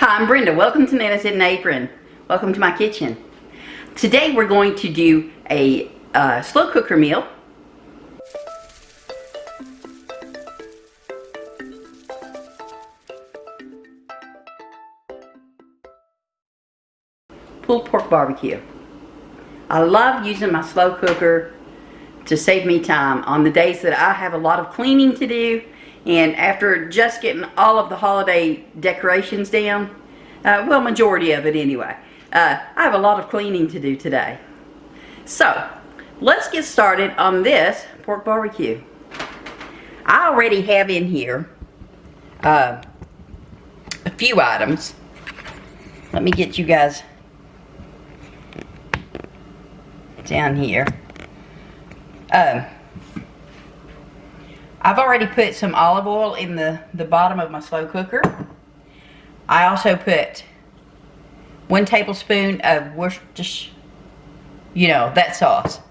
Hi, I'm Brenda. Welcome to Nana's in an Apron. Welcome to my kitchen. Today we're going to do a slow cooker meal. Pulled pork barbecue. I love using my slow cooker to save me time on the days that I have a lot of cleaning to do, and after just getting all of the holiday decorations down, well, majority of it anyway, I have a lot of cleaning to do today. So let's get started on this pork barbecue. I already have in here a few items. Let me get you guys down here. I've already put some olive oil in the bottom of my slow cooker. I also put 1 tablespoon of Worcestershire, you know, that sauce.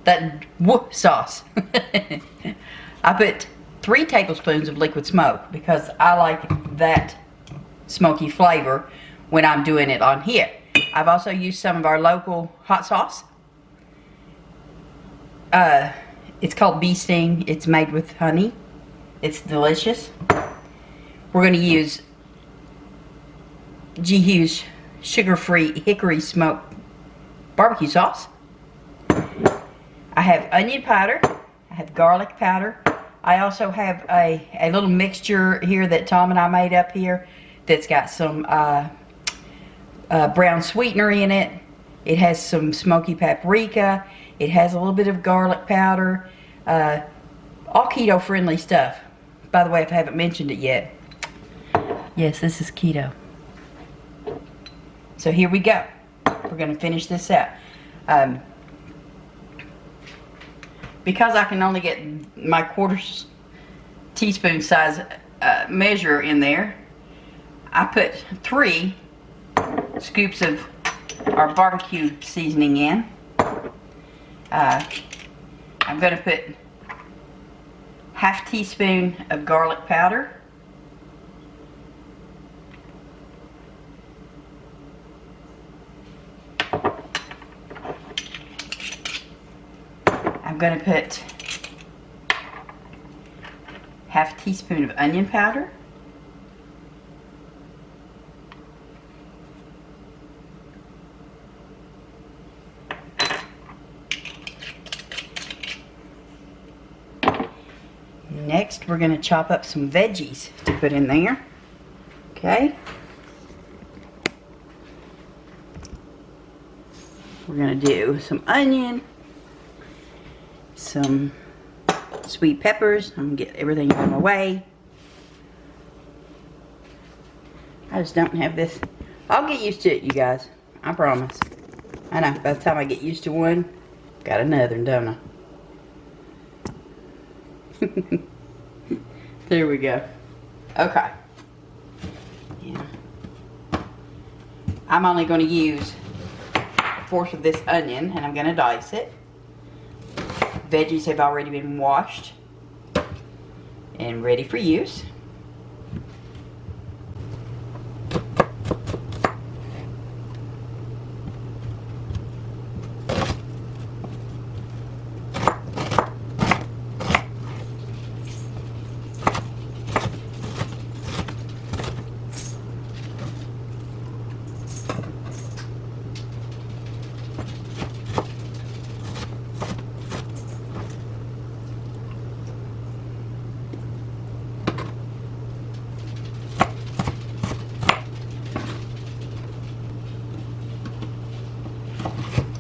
That sauce. I put 3 tablespoons of liquid smoke because I like that smoky flavor when I'm doing it on here. I've also used some of our local hot sauce. It's called Bee Sting. It's made with honey. It's delicious. We're going to use G. Hughes sugar-free hickory smoked barbecue sauce. I have onion powder. I have garlic powder. I also have a little mixture here that Tom and I made up here that's got some brown sweetener in it. It has some smoky paprika. It has a little bit of garlic powder. All keto friendly stuff. By the way, if I haven't mentioned it yet, yes, this is keto. So here we go. We're going to finish this out. Because I can only get my 1/4 teaspoon size measure in there, I put 3 scoops of our barbecue seasoning in. I'm going to put 1/2 teaspoon of garlic powder. I'm going to put 1/2 teaspoon of onion powder. Next, we're going to chop up some veggies to put in there. Okay. We're going to do some onion, some sweet peppers. I'm going to get everything out of my way. I just don't have this. I'll get used to it, you guys. I promise. I know, by the time I get used to one, got another, don't I? There we go. Okay. Yeah. I'm only going to use 1/4 of this onion, and I'm going to dice it. Veggies have already been washed and ready for use.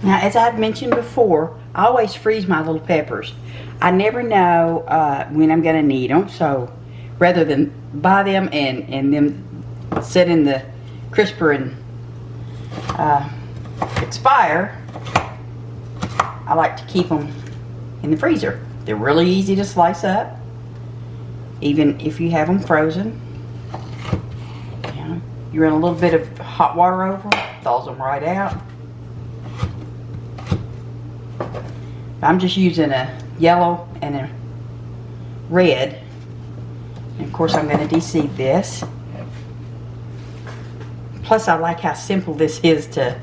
Now, as I've mentioned before, I always freeze my little peppers. I never know when I'm going to need them, so rather than buy them and them sit in the crisper and expire, I like to keep them in the freezer. They're really easy to slice up, even if you have them frozen. You run a little bit of hot water over them, thaws them right out. I'm just using a yellow and a red. And of course I'm going to de-seed this. Plus, I like how simple this is to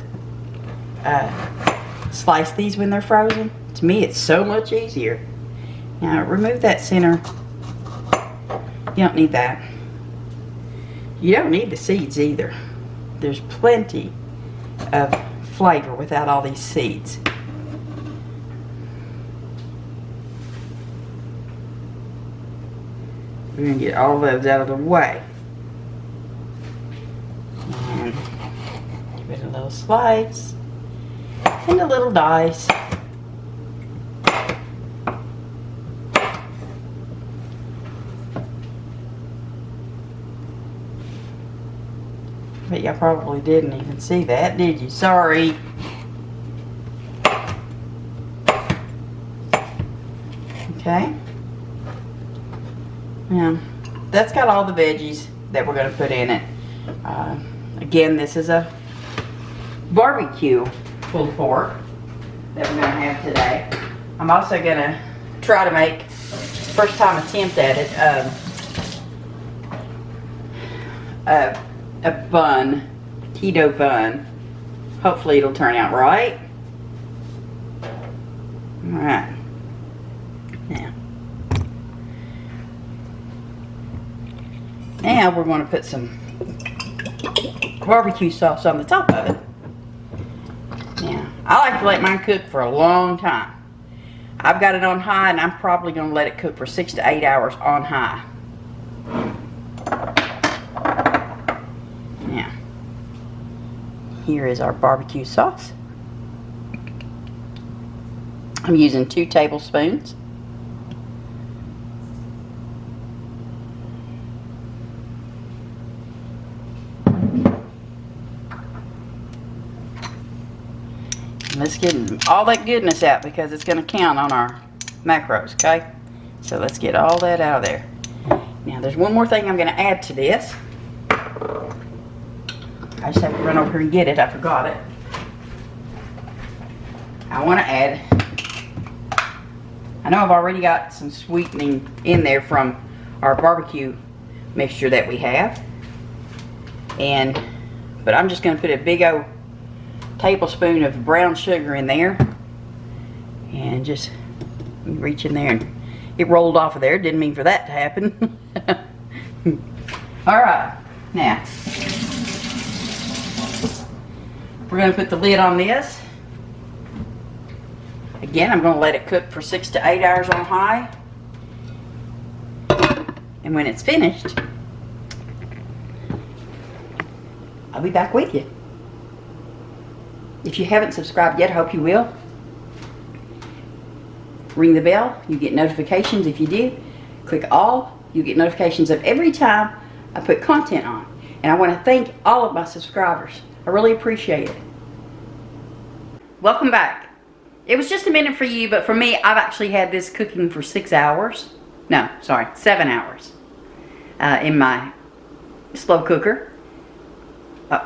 slice these when they're frozen. To me, it's so much easier. Now, remove that center. You don't need that. You don't need the seeds either. There's plenty of flavor without all these seeds. We're going to get all those out of the way. And give it a little slice and a little dice. But y'all probably didn't even see that, did you? Sorry. Okay. Now, that's got all the veggies that we're going to put in it. Again, this is a barbecue pulled pork that we're going to have today. I'm also going to try to make, first time attempt at it, a bun, keto bun. Hopefully it'll turn out right. Alright. Now we're going to put some barbecue sauce on the top of it. Now, I like to let mine cook for a long time. I've got it on high, and I'm probably going to let it cook for 6 to 8 hours on high. Now, here is our barbecue sauce. I'm using 2 tablespoons. Let's get all that goodness out because it's going to count on our macros, okay? So let's get all that out of there. Now there's one more thing I'm going to add to this. I just have to run over here and get it. I forgot it. I want to add, I know I've already got some sweetening in there from our barbecue mixture that we have. But I'm just going to put a big old tablespoon of brown sugar in there, and just reach in there, and it rolled off of there. Didn't mean for that to happen. Alright, now we're going to put the lid on this. Again, I'm going to let it cook for 6 to 8 hours on high, and when it's finished, I'll be back with you. If you haven't subscribed yet, I hope you will. Ring the bell, you get notifications. If you do, click all, you get notifications of every time I put content on. And I want to thank all of my subscribers. I really appreciate it. Welcome back. It was just a minute for you, but for me, I've actually had this cooking for 6 hours. No, sorry, 7 hours in my slow cooker.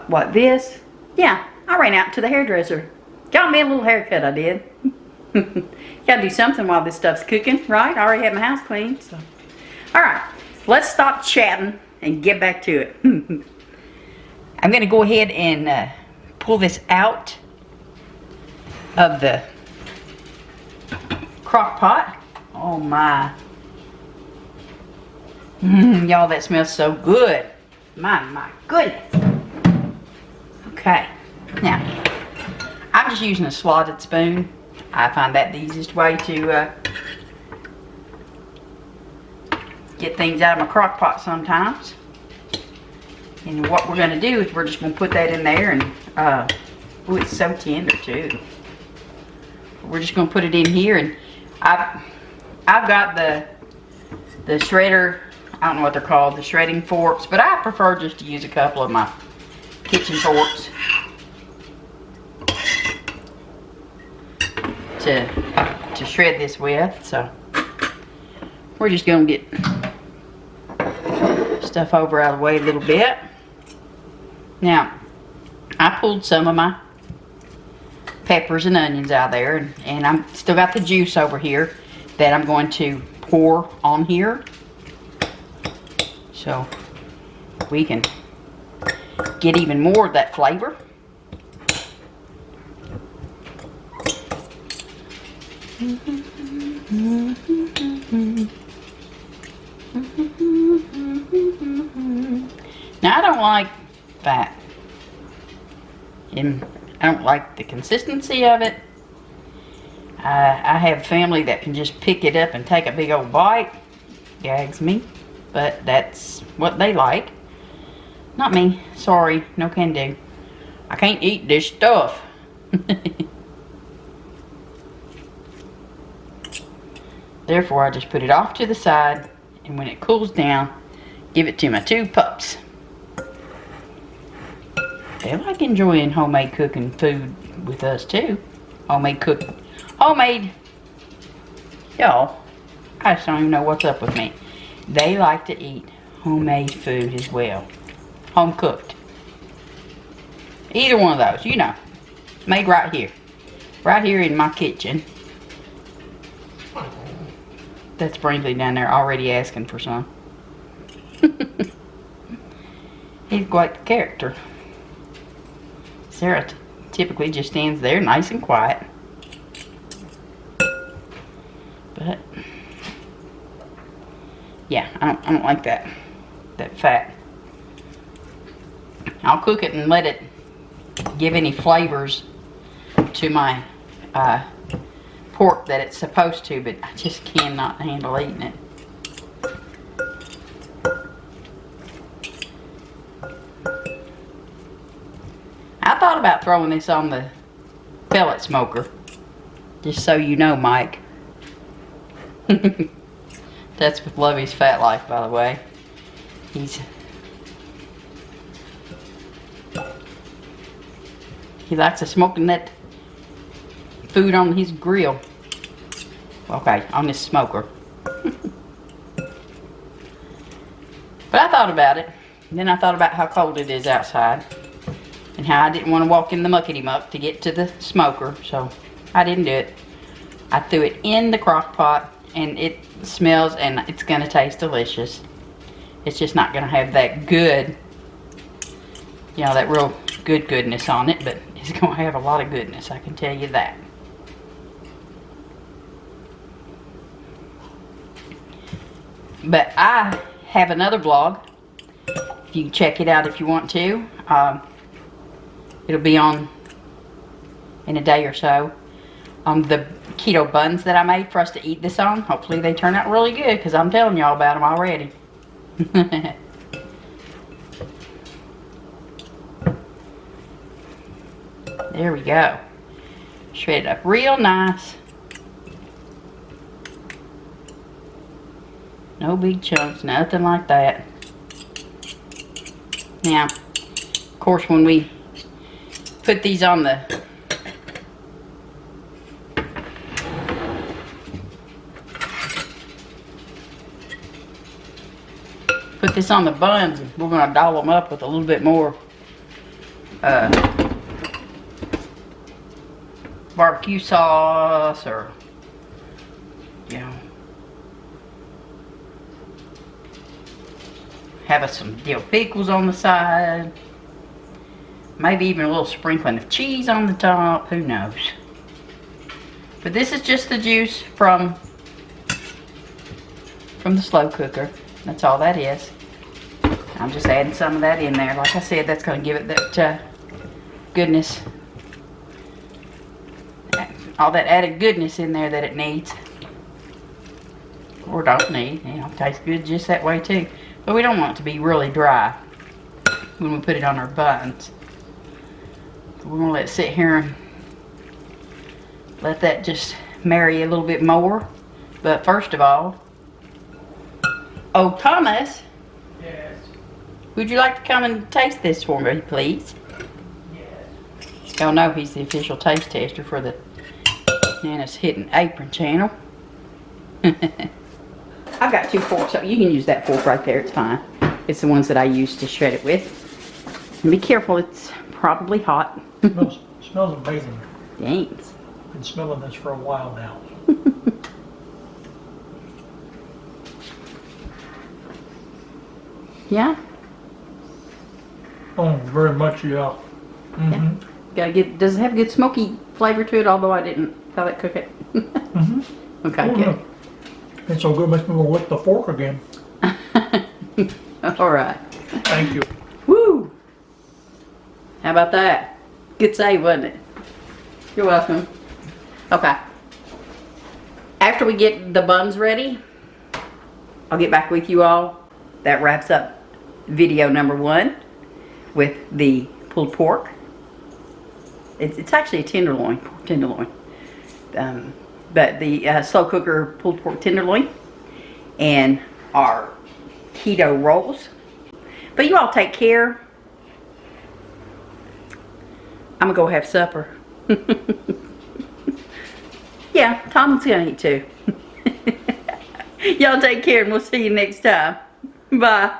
What, this? Yeah. I ran out to the hairdresser. Got me a little haircut, I did. Gotta do something while this stuff's cooking, right? I already had my house cleaned, so. Alright, let's stop chatting and get back to it. I'm gonna go ahead and pull this out of the crock pot. Oh my. Y'all, that smells so good. My goodness. Okay. Now, I'm just using a slotted spoon. I find that the easiest way to get things out of my crock pot sometimes. And what we're going to do is we're just going to put that in there, and oh, it's so tender too. We're just going to put it in here, and I've got the shredder. I don't know what they're called, the shredding forks, but I prefer just to use a couple of my kitchen forks to shred this with. So we're just gonna get stuff over out of the way a little bit. Now, I pulled some of my peppers and onions out there, and I'm still got the juice over here that I'm going to pour on here, so we can get even more of that flavor. Now I don't like that, and I don't like the consistency of it. I have family that can just pick it up and take a big old bite. Gags me, but that's what they like. Not me. Sorry, no can do. I can't eat this stuff. Therefore, I just put it off to the side, and when it cools down, give it to my 2 pups. They like enjoying homemade cooking food with us too. Homemade. Y'all, I just don't even know what's up with me. They like to eat homemade food as well. Home cooked. Either one of those, you know. Made right here. Right here in my kitchen. That's Brinkley down there already asking for some. He's quite the character. Sarah typically just stands there nice and quiet. But yeah, I don't like that fat. I'll cook it and let it give any flavors to my pork that it's supposed to, but I just cannot handle eating it. I thought about throwing this on the pellet smoker, just so you know, Mike. That's with Lovey's Fat Life, by the way. He likes to smoking that food on his grill. Okay, on his smoker. But I thought about it. And then I thought about how cold it is outside. And how I didn't want to walk in the muckety muck to get to the smoker. So I didn't do it. I threw it in the crock pot. And it smells and it's going to taste delicious. It's just not going to have that good, you know, that real good goodness on it. But it's going to have a lot of goodness, I can tell you that. But I have another vlog. You can check it out if you want to. It'll be on in a day or so. The keto buns that I made for us to eat this on. Hopefully they turn out really good, because I'm telling y'all about them already. There we go. Shred it up real nice. No big chunks, nothing like that. Now, of course, when we put these on the buns, we're going to doll them up with a little bit more barbecue sauce, or, you know, have us some dill pickles on the side, maybe even a little sprinkling of cheese on the top, who knows. But this is just the juice from the slow cooker. That's all that is. I'm just adding some of that in there. Like I said, that's going to give it that goodness. All that added goodness in there that it needs. Or don't need. You know, it tastes good just that way too. But we don't want it to be really dry when we put it on our buns. We're going to let it sit here and let that just marry a little bit more. But first of all, oh, Thomas. Yes. Would you like to come and taste this for me, please? Yes. Y'all know he's the official taste tester for the Nana's Hidden Apron channel. I've got 2 forks, so you can use that fork right there, it's fine. It's the ones that I use to shred it with. And be careful, it's probably hot. Smells amazing. Thanks. Been smelling this for a while now. Yeah? Oh, very much, yeah. Mm-hmm. Gotta get, does it have a good smoky flavor to it, although I didn't how that cook it? Mm-hmm. Okay, Oh, good. yeah. It's so good, makes me want to lick the fork again. All right. Thank you. Woo! How about that? Good save, wasn't it? You're welcome. Okay. After we get the buns ready, I'll get back with you all. That wraps up video number 1 with the pulled pork. It's actually a tenderloin, pork tenderloin. But the slow cooker pulled pork tenderloin and our keto rolls. But you all take care. I'm gonna go have supper. Yeah, Tom's gonna eat too. Y'all take care and we'll see you next time. Bye.